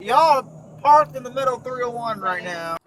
Y'all parked in the middle of 301 right now.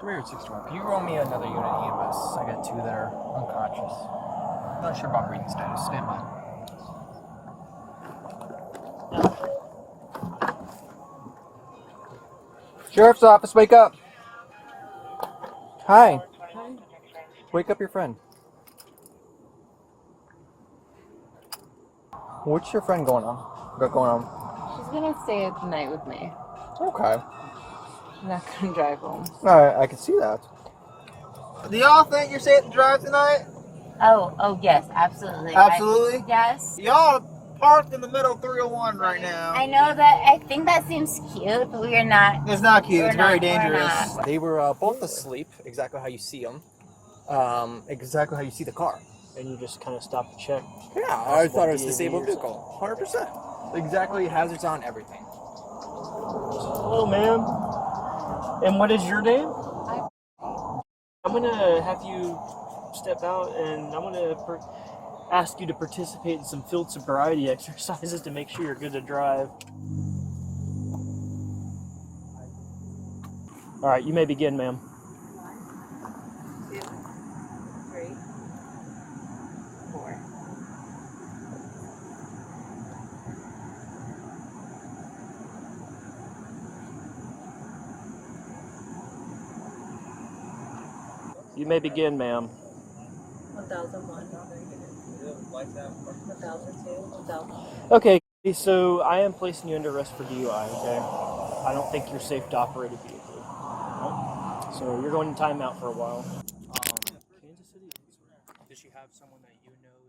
At 612. Can you roll me another unit EMS? I got two that are unconscious. Not sure about breathing status. Stand by. Sheriff's office, wake up. Hi. Wake up your friend. What's your friend going on? She's gonna stay the night with me. Okay. I'm not gonna drive home. Alright, I can see that. Do y'all think you're safe to drive tonight? Oh yes, absolutely. Absolutely? Yes. Y'all parked in the middle of 301 right now. I know that. I think that seems cute, but we are not. It's not cute. We're It's very not- we're dangerous. not. They were both asleep, exactly how you see them. Exactly how you see the car. And you just kind of stopped to check. Yeah, I thought it was a disabled vehicle. 100%. Exactly, hazards on everything. Hello, ma'am. And what is your name? I'm gonna have you step out, and I'm gonna ask you to participate in some field sobriety exercises to make sure you're good to drive. All right, you may begin, ma'am. 1, 2, 3, 4. You may begin, ma'am. 1001. 1002. 1000. Okay, so I am placing you under arrest for DUI, okay? I don't think you're safe to operate a vehicle. Right? So you're going to timeout for a while. Kansas City. Does she have someone that you know